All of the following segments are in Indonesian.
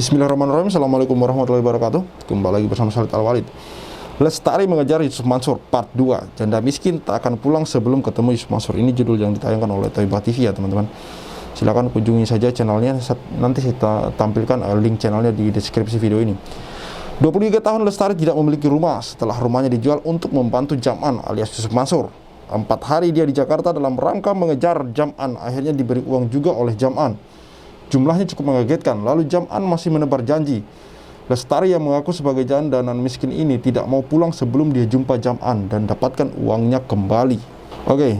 Bismillahirrahmanirrahim. Assalamualaikum warahmatullahi wabarakatuh. Kembali lagi bersama Khalid Al-Walid. Lestari mengejar Yusuf Mansur Part 2. Janda miskin tak akan pulang sebelum ketemu Yusuf Mansur. Ini judul yang ditayangkan oleh Thaibah TV ya teman-teman. Silahkan kunjungi saja channelnya. Nanti saya tampilkan link channelnya di deskripsi video ini. 23 tahun Lestari tidak memiliki rumah setelah rumahnya dijual untuk membantu Jam'an alias Yusuf Mansur. 4 hari dia di Jakarta dalam rangka mengejar Jam'an. Akhirnya diberi uang juga oleh Jam'an. Jumlahnya cukup mengagetkan. Lalu Jam'an masih menebar janji. Lestari yang mengaku sebagai jandanan miskin ini tidak mau pulang sebelum dia jumpa Jam'an dan dapatkan uangnya kembali. Oke,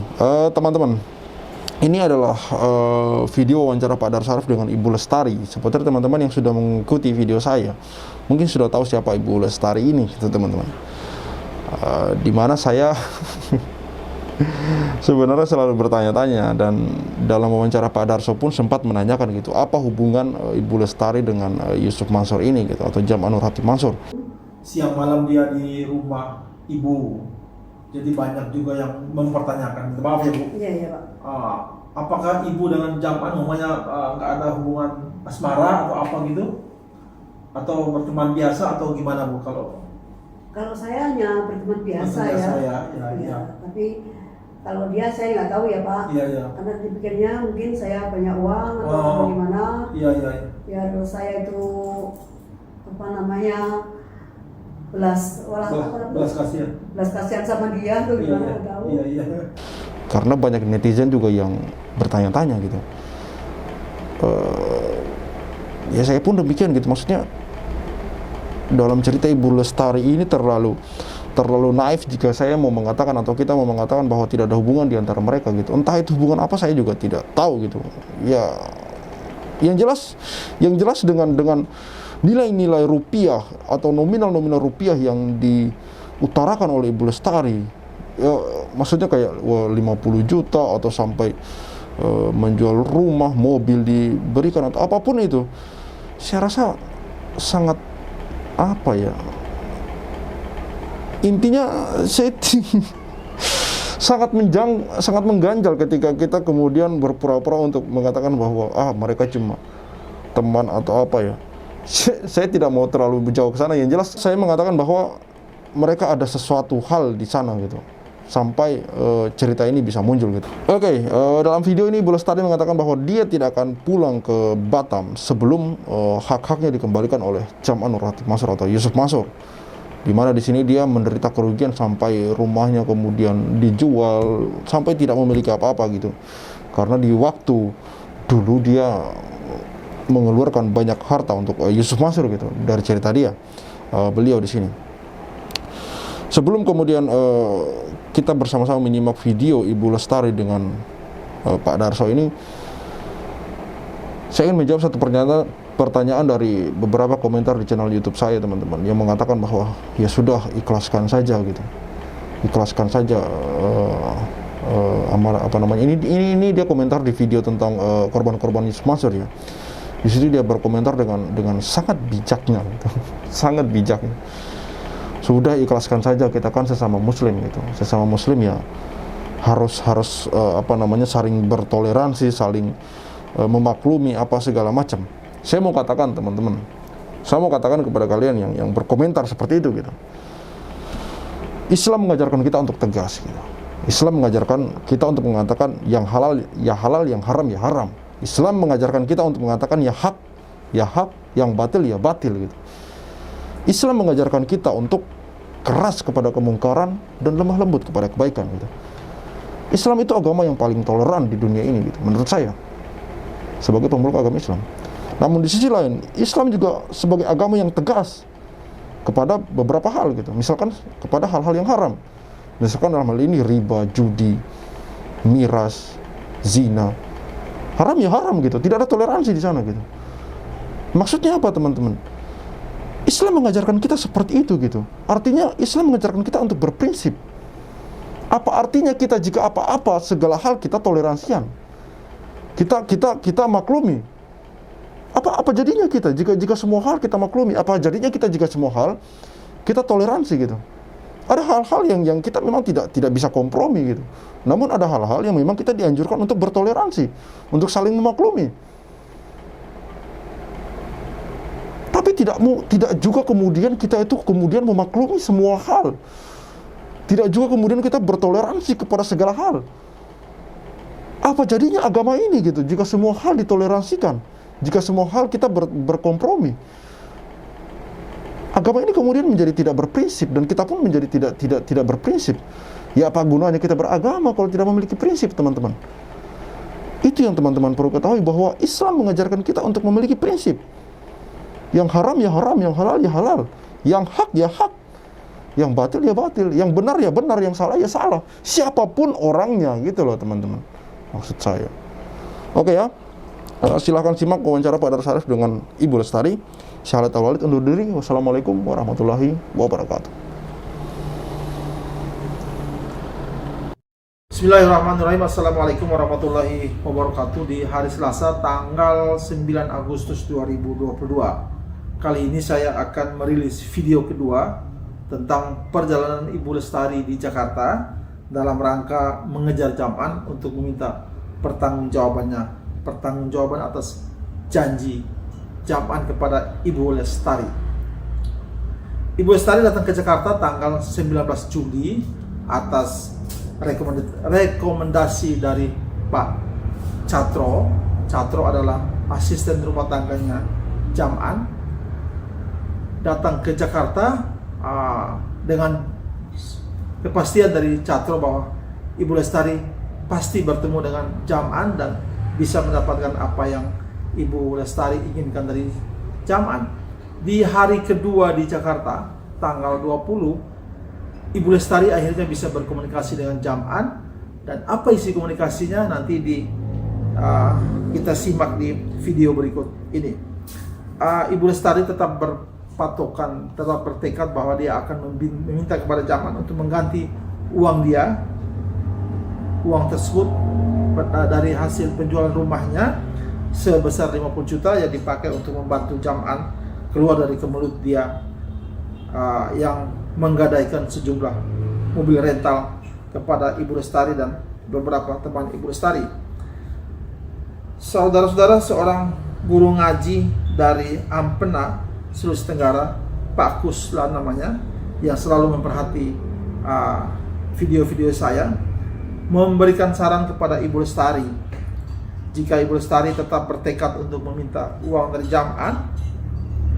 teman-teman, ini adalah video wawancara Pak Darsarif dengan Ibu Lestari. Seperti teman-teman yang sudah mengikuti video saya, mungkin sudah tahu siapa Ibu Lestari ini, gitu teman-teman. Dimana saya sebenarnya selalu bertanya-tanya, dan dalam wawancara Pak Darso pun sempat menanyakan gitu, apa hubungan Ibu Lestari dengan Yusuf Mansur ini gitu, atau Jam'an Nur Hatib Mansur. Siang malam dia di rumah ibu, jadi banyak juga yang mempertanyakan. Maaf ya Bu. Iya Pak. Apakah ibu dengan Jam'an namanya nggak ada hubungan asmara atau apa gitu, atau berteman biasa atau gimana Bu? Kalau saya hanya berteman biasa ya. Ya. Tapi kalau dia saya nggak tahu ya Pak. Iya. Karena dipikirnya mungkin saya banyak uang atau gimana. Iya. Biar saya itu belas kasihan sama dia tuh gimana nggak tahu. Iya. Karena banyak netizen juga yang bertanya-tanya gitu. Ya saya pun demikian gitu, maksudnya dalam cerita Ibu Lestari ini terlalu naif jika saya mau mengatakan, atau kita mau mengatakan bahwa tidak ada hubungan di antara mereka gitu. Entah itu hubungan apa, saya juga tidak tahu gitu. Ya, yang jelas dengan nilai-nilai rupiah atau nominal rupiah yang diutarakan oleh Ibu Lestari, ya maksudnya kayak 50 juta atau sampai menjual rumah, mobil diberikan atau apapun itu, saya rasa sangat intinya saya sangat mengganjal ketika kita kemudian berpura-pura untuk mengatakan bahwa mereka cuma teman atau apa ya. Saya tidak mau terlalu jauh ke sana. Yang jelas saya mengatakan bahwa mereka ada sesuatu hal di sana gitu, sampai cerita ini bisa muncul gitu. Oke, dalam video ini Bu Lestari mengatakan bahwa dia tidak akan pulang ke Batam sebelum hak-haknya dikembalikan oleh Jam'an Nur Hatib Mansur atau Yusuf Mansur. Di mana di sini dia menderita kerugian sampai rumahnya kemudian dijual, sampai tidak memiliki apa-apa gitu. Karena di waktu dulu dia mengeluarkan banyak harta untuk Yusuf Mansur gitu, dari cerita dia, beliau di sini. Sebelum kemudian kita bersama-sama menyimak video Ibu Lestari dengan Pak Darso ini, saya ingin menjawab satu pertanyaan dari beberapa komentar di channel YouTube saya teman-teman, yang mengatakan bahwa ya sudah, ikhlaskan saja gitu, ikhlaskan saja ini dia komentar di video tentang korban-korban Yusuf Mansur ya. Di situ dia berkomentar dengan sangat bijaknya gitu. Sangat bijaknya. Sudah, ikhlaskan saja, kita kan sesama muslim gitu. Sesama muslim ya harus saling bertoleransi, saling memaklumi apa segala macam. Saya mau katakan teman-teman, saya mau katakan kepada kalian yang berkomentar seperti itu gitu. Islam mengajarkan kita untuk tegas gitu. Islam mengajarkan kita untuk mengatakan yang halal ya halal, yang haram ya haram. Islam mengajarkan kita untuk mengatakan ya hak, yang batil ya batil gitu. Islam mengajarkan kita untuk keras kepada kemungkaran dan lemah lembut kepada kebaikan gitu. Islam itu agama yang paling toleran di dunia ini gitu, menurut saya, sebagai pemeluk agama Islam. Namun di sisi lain, Islam juga sebagai agama yang tegas kepada beberapa hal gitu. Misalkan kepada hal-hal yang haram. Misalkan dalam hal ini riba, judi, miras, zina. Haram ya haram gitu, tidak ada toleransi di sana gitu. Maksudnya apa teman-teman? Islam mengajarkan kita seperti itu gitu. Artinya Islam mengajarkan kita untuk berprinsip. Apa artinya kita jika apa-apa segala hal kita toleransian? Kita maklumi. Apa jadinya kita jika semua hal kita maklumi? Apa jadinya kita jika semua hal kita toleransi gitu? Ada hal-hal yang kita memang tidak bisa kompromi gitu. Namun ada hal-hal yang memang kita dianjurkan untuk bertoleransi, untuk saling memaklumi. Tapi tidak juga kemudian kita itu kemudian memaklumi semua hal. Tidak juga kemudian kita bertoleransi kepada segala hal. Apa jadinya agama ini gitu jika semua hal ditoleransikan, jika semua hal kita berkompromi? Agama ini kemudian menjadi tidak berprinsip dan kita pun menjadi tidak berprinsip. Ya apa gunanya kita beragama kalau tidak memiliki prinsip, teman-teman? Itu yang teman-teman perlu ketahui, bahwa Islam mengajarkan kita untuk memiliki prinsip. Yang haram ya haram, yang halal ya halal, yang hak ya hak, yang batil ya batil, yang benar ya benar, yang salah ya salah. Siapapun orangnya gitu loh, teman-teman. Maksud saya. Oke ya. Silahkan simak wawancara Pak Darus Arif dengan Ibu Lestari. Syahadat al-walid undur diri. Wassalamualaikum warahmatullahi wabarakatuh. Bismillahirrahmanirrahim. Assalamualaikum warahmatullahi wabarakatuh. Di hari Selasa tanggal 9 Agustus 2022. Kali ini saya akan merilis video kedua tentang perjalanan Ibu Lestari di Jakarta dalam rangka mengejar Jam'an untuk meminta pertanggungjawaban atas janji Jam'an kepada Ibu Lestari. Ibu Lestari datang ke Jakarta tanggal 19 Juli atas rekomendasi dari Pak Catro. Catro adalah asisten rumah tangganya Jam'an. Datang ke Jakarta dengan kepastian dari Catro bahwa Ibu Lestari pasti bertemu dengan Jam'an dan bisa mendapatkan apa yang Ibu Lestari inginkan dari Jam'an. Di hari kedua di Jakarta, tanggal 20, Ibu Lestari akhirnya bisa berkomunikasi dengan Jam'an, dan apa isi komunikasinya nanti kita simak di video berikut ini. Ibu Lestari tetap bertekad bahwa dia akan meminta kepada Jam'an untuk mengganti uang dia. Uang tersebut dari hasil penjualan rumahnya sebesar 50 juta yang dipakai untuk membantu Jam'an keluar dari kemelut dia yang menggadaikan sejumlah mobil rental kepada Ibu Lestari dan beberapa teman Ibu Lestari. Saudara-saudara, seorang guru ngaji dari Ampena, Sulawesi Tenggara, Pak Kuslan namanya, yang selalu memperhati video-video saya, memberikan saran kepada Ibu Lestari. Jika Ibu Lestari tetap bertekad untuk meminta uang dari Jam'an,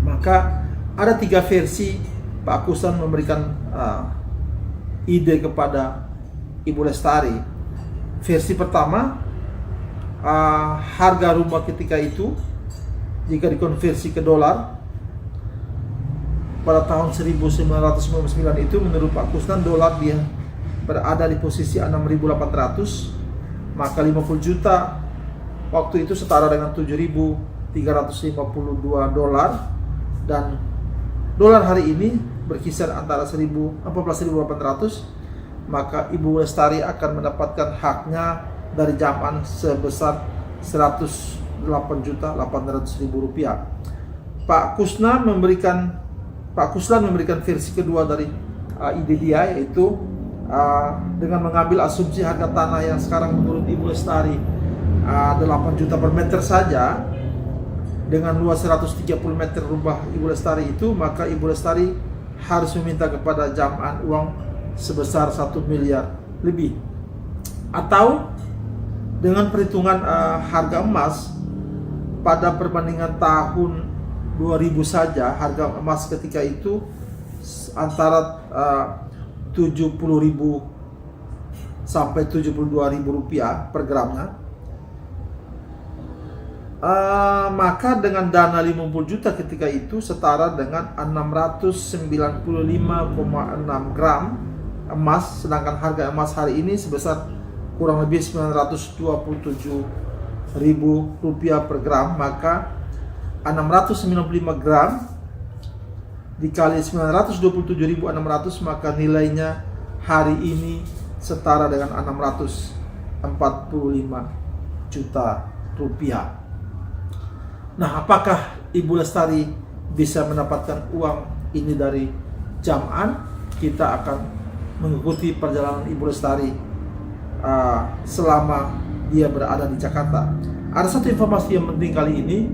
maka ada 3 versi. Pak Kuslan memberikan ide kepada Ibu Lestari. Versi pertama, harga rumah ketika itu jika dikonversi ke dolar pada tahun 1999 itu, menurut Pak Kuslan dolar dia berada di posisi 6.800, maka 50 juta waktu itu setara dengan 7.352 dolar, dan dolar hari ini berkisar antara 14.800, maka Ibu Lestari akan mendapatkan haknya dari Jam'an sebesar 108.800.000 rupiah. Pak Kuslan memberikan versi kedua dari ide dia, yaitu dengan mengambil asumsi harga tanah yang sekarang menurut Ibu Lestari 8 juta per meter saja, dengan luas 130 meter rumah Ibu Lestari itu, maka Ibu Lestari harus meminta kepada Jam'an uang sebesar 1 miliar lebih. Atau dengan perhitungan harga emas pada perbandingan tahun 2000 saja, harga emas ketika itu antara 70.000 sampai 72.000 rupiah per gramnya. Maka dengan dana 50 juta ketika itu setara dengan 695,6 gram emas, sedangkan harga emas hari ini sebesar kurang lebih 927.000 rupiah per gram, maka 695 gram dikali 927.600, maka nilainya hari ini setara dengan 645 juta rupiah. Nah, apakah Ibu Lestari bisa mendapatkan uang ini dari Jam'an? Kita akan mengikuti perjalanan Ibu Lestari selama dia berada di Jakarta. Ada satu informasi yang penting kali ini.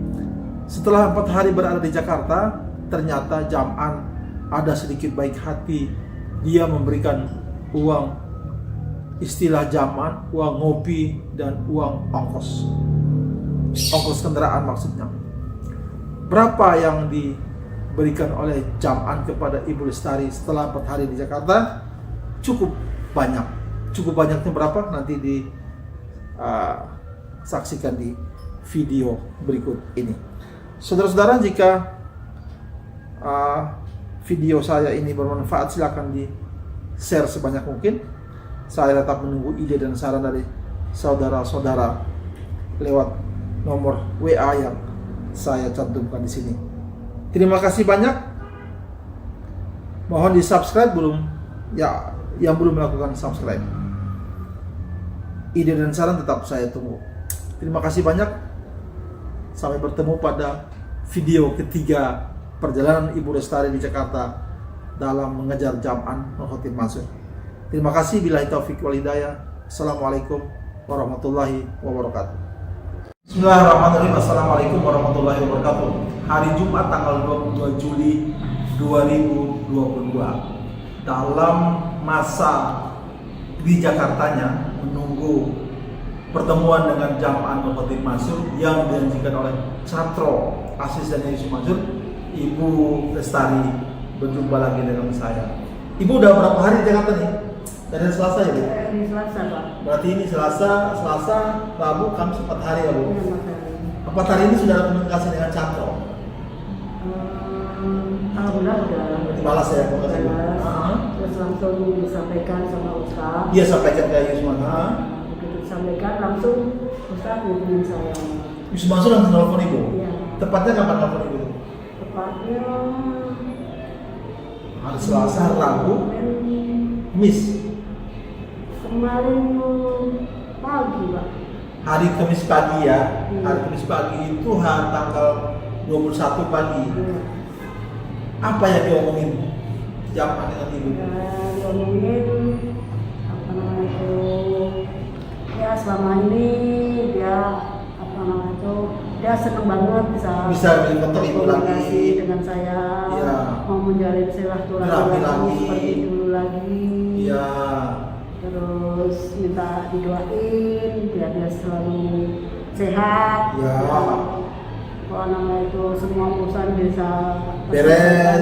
Setelah 4 hari berada di Jakarta, ternyata Jam'an ada sedikit baik hati, dia memberikan uang, istilah Jam'an, uang ngopi dan uang ongkos kendaraan maksudnya. Berapa yang diberikan oleh Jam'an kepada Ibu Lestari setelah 4 hari di Jakarta? Cukup banyak. Cukup banyaknya berapa? Nanti saksikan di video berikut ini. Saudara-saudara, jika video saya ini bermanfaat, silakan di share sebanyak mungkin. Saya tetap menunggu ide dan saran dari saudara-saudara lewat nomor WA yang saya cantumkan di sini. Terima kasih banyak. Mohon di subscribe yang belum melakukan subscribe. Ide dan saran tetap saya tunggu. Terima kasih banyak. Sampai bertemu pada video ketiga perjalanan Ibu Lestari di Jakarta dalam mengejar Jam'an Nur Khotim Mansur. Terima kasih. Billahi taufik wal hidayah. Assalamualaikum warahmatullahi wabarakatuh. Bismillahirrahmanirrahim. Assalamualaikum warahmatullahi wabarakatuh. Hari Jumat tanggal 22 Juli 2022. Dalam masa di Jakartanya menunggu pertemuan dengan Jam'an Nur Khotim Mansur yang dijanjikan oleh Catro, asistennya Yusuf Mansur, Ibu Lestari berjumpa lagi dengan saya. Ibu udah berapa hari di Jakarta nih? Dari Selasa ya Bu? Hari Selasa Pak. Berarti ini Selasa, Rabu, Kamis 4 hari ya Bu? Iya, 4 hari. 4 hari ini sudah ada komunikasi dengan Catro? Alhamdulillah udah. Berarti balas ya komunikasi? Terus langsung disampaikan sama Ustaz. Dia sampaikan ke Yusuf Mansur. Begitu disampaikan langsung Ustaz hubungin saya. Yusuf Mansur langsung telepon Ibu? Iya. Tepatnya kapan telepon Ibu? Tepatnya Hari Selasa, Rabu, Kamis. Kemarin pagi Pak. Hari Kamis pagi ya. Iya. Hari Kamis pagi itu tanggal 21 pagi. Iya. Apa yang diomongin Jam'an dengan Ibu? Ya, ngomongin apa namanya itu, ya selama ini dia apa namanya itu, dia senang banget bisa berkontak Ibu lagi berkomunikasi dengan saya, ya. mau menjalin silaturahmi Lagi. seperti dulu lagi. Ya. Terus minta didoain biar dia selalu sehat. Ya. Apa namanya itu, semua urusan bisa Beres.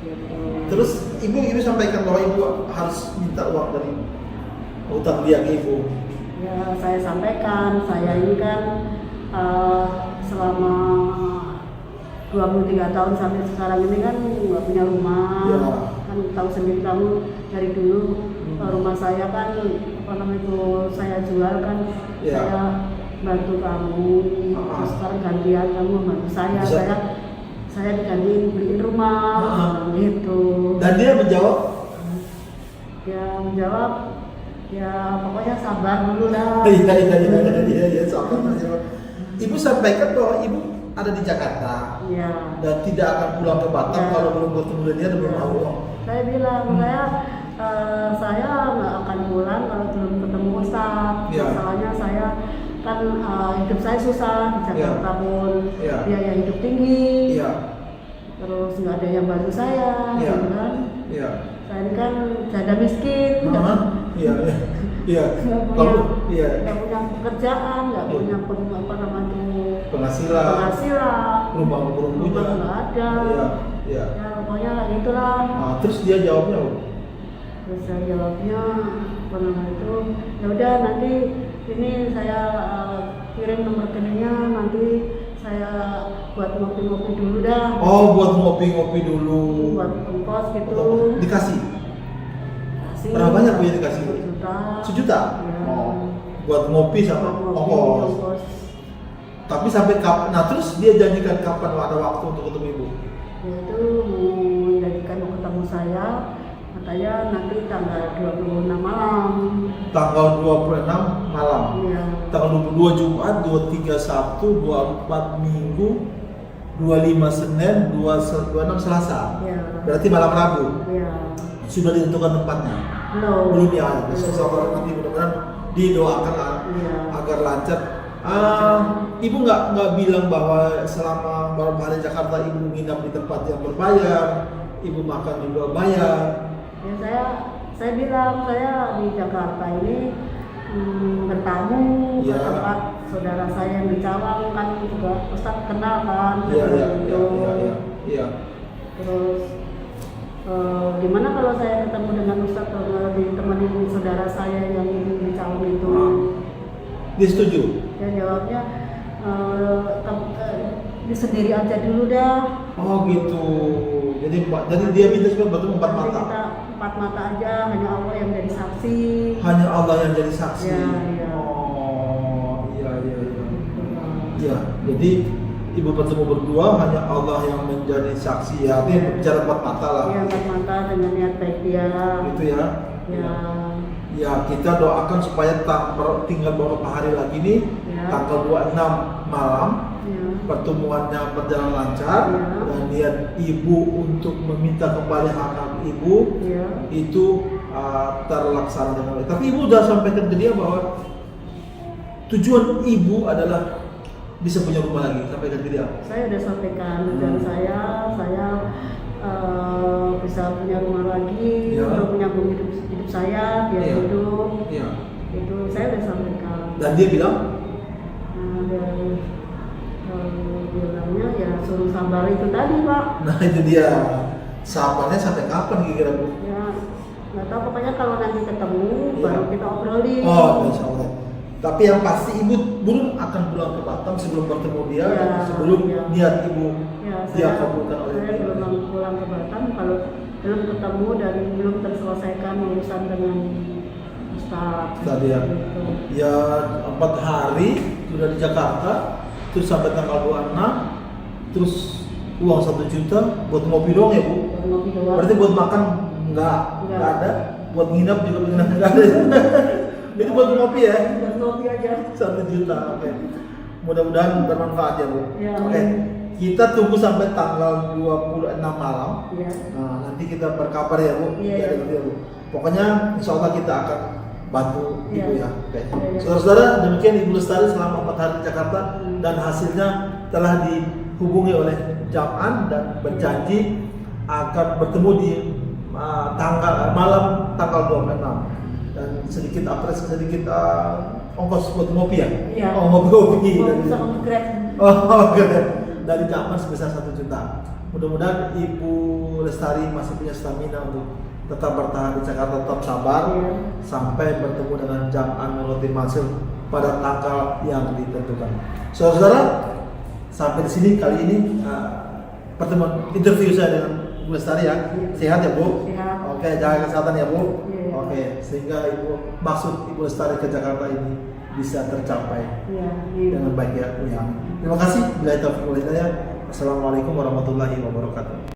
Gitu. Terus Ibu sampaikan bahwa Ibu harus minta uang dari utang dia ke Ibu. Ya, saya sampaikan, saya ini kan selama 23 tahun sampai sekarang ini kan nggak punya rumah. Ya. Kan tahu sendiri kamu dari dulu rumah saya kan apa namanya itu saya jual kan. Ya. Saya bantu kamu. Terus sekarang gantian kamu membantu saya. Saya digantiin beliin rumah gitu. Dan dia menjawab? Dia menjawab, ya pokoknya sabar dulu lah. Iya, sabar. Ibu sampaikan bahwa Ibu ada di Jakarta. Iya. Dan tidak akan pulang ke Batam Ya. kalau belum bertemu dengan dia dan belum mau uang. Saya bilang, saya nggak akan pulang kalau belum ketemu Ustaz. Ya. Masalahnya saya kan hidup saya susah di Jakarta pun, Ya. biaya hidup tinggi. Iya. Terus nggak ada yang bantu saya, Ya. gitu kan? Iya. Saya ini kan janda miskin. Iya. Iya. Nggak Kamu punya pekerjaan, nggak punya apa namanya penghasilan. Rumah rumah nggak ada. Iya. Ya pokoknya gitulah. Nah, terus dia jawabnya apa? Terus saya jawabnya apa namanya itu, ya udah nanti ini saya kirim nomor rekeningnya, nanti saya buat ngopi-ngopi dulu dah. Oh, buat ngopi-ngopi dulu. Buat ongkos gitu. Dikasih? Kasih. Berapa banyak Bu yang dikasih? 1 juta. 1 juta? Ya. Oh, buat ngopi sama Buat ngopi, ongkos. ongkos. Tapi sampai kapan? Nah, terus dia janjikan kapan ada waktu untuk ketemu Ibu? Dia itu menjadikan mau ketemu saya, katanya nanti tanggal 26 malam. Tanggal 26 malam. Iya. Tanggal 22 Jumat, 23 Sabtu, 24 Minggu, 25 Senin, 26 Selasa. Iya. Berarti malam Rabu. Iya. Sudah ditentukan tempatnya? Belum. Belum ya. Besok nanti mudah-mudahan didoakan Iya. agar lancar Ibu nggak bilang bahwa selama beberapa hari di Jakarta ibu menginap di tempat yang berbayar, ibu makan juga bayar. Ya saya bilang saya di Jakarta ini bertamu ke Ya. tempat saudara saya yang di Cawang, kan juga Ustadz kenal kan. Iya. Terus gimana kalau saya ketemu dengan Ustadz kalau ditemenin saudara saya yang di Cawang itu? Dia setuju. Ya jawabnya sendiri aja dulu dah. Oh gitu. Jadi dia minta supaya bertemu empat Nanti mata. kita empat mata aja, hanya Allah yang jadi saksi. Hanya Allah yang jadi saksi. Iya. Oh, iya. Ya, jadi ibu bertemu berdua hanya Allah yang menjadi saksi ya. Artinya bicara empat mata lah. Iya, empat mata dengan niat baik dia. Gitu ya. Ya. Ya, kita doakan supaya tinggal beberapa hari lagi nih, Ya. tanggal 26 malam Ya. pertemuannya berjalan lancar Ya. dan niat ibu untuk meminta kembali hak ibu Ya. itu terlaksana dengan baik. Tapi ibu udah sampaikan ke dia bahwa tujuan ibu adalah bisa punya rumah lagi, sampaikan ke dia. Saya udah sampaikan dan saya bisa punya rumah lagi Ya. untuk menyambung hidup saya biar Ya. hidup. Iya. Itu saya udah sampaikan. Dan dia bilang, Dan bilangnya ya suruh sabar itu tadi Pak. nah itu dia. Sabarnya sampai kapan kira-kira Bu? Ya nggak tahu, pokoknya kalau nanti ketemu Ya. baru kita obrolin. Oh, insya Allah. Tapi yang pasti ibu belum akan pulang ke Batam sebelum bertemu dia, Ya, dan sebelum ya. niat ibu Ya, dia saya kabulkan oleh saya dia. belum pulang ke Batam kalau belum ketemu dan belum terselesaikan urusan dengan Ustaz. Tadi ya. Gitu. Ya 4 hari sudah di Jakarta, terus sampai tanggal 26, terus uang 1 juta buat ngopi doang ya Bu? Buat ngopi doang. Berarti buat makan nggak ada, buat nginap juga nginap nggak ada. Itu buat ngopi ya? Buat ngopi aja. 1 juta, oke. Mudah-mudahan bermanfaat ya Bu. Ya, Oke, amin. kita tunggu sampai tanggal 26 malam. Ya. Nah, nanti kita berkabar ya Bu. Iya, Ya, iya. Bu. Pokoknya insya Allah kita akan bantu Iya. Ibu ya. Oke. Iya. Saudara-saudara, demikian Ibu Lestari selama 4 hari di Jakarta dan hasilnya telah dihubungi oleh Jam'an dan berjanji akan bertemu di malam tanggal 26 dan sedikit ongkos buat ngopi ya? Iya. Oh, ngopi Mau bisa untuk Grab. Oh, oke. Dari Jam'an sebesar 1 juta. Mudah-mudahan Ibu Lestari masih punya stamina untuk tetap bertahan di Jakarta, tetap sabar Iya. sampai bertemu dengan Jam'an Nurul Mansur pada tanggal yang ditentukan. Saudara-saudara, sampai di sini kali ini pertemuan interview saya dengan Ibu Lestari ya. Sehat ya Bu? Sehat. Oke, jaga kesehatan ya Bu. Iya. Oke, sehingga maksud Ibu Lestari ke Jakarta ini bisa tercapai Iya. Iya. dengan baik ya. Terima kasih. Bila taufiq wal hidayah. Assalamualaikum warahmatullahi wabarakatuh.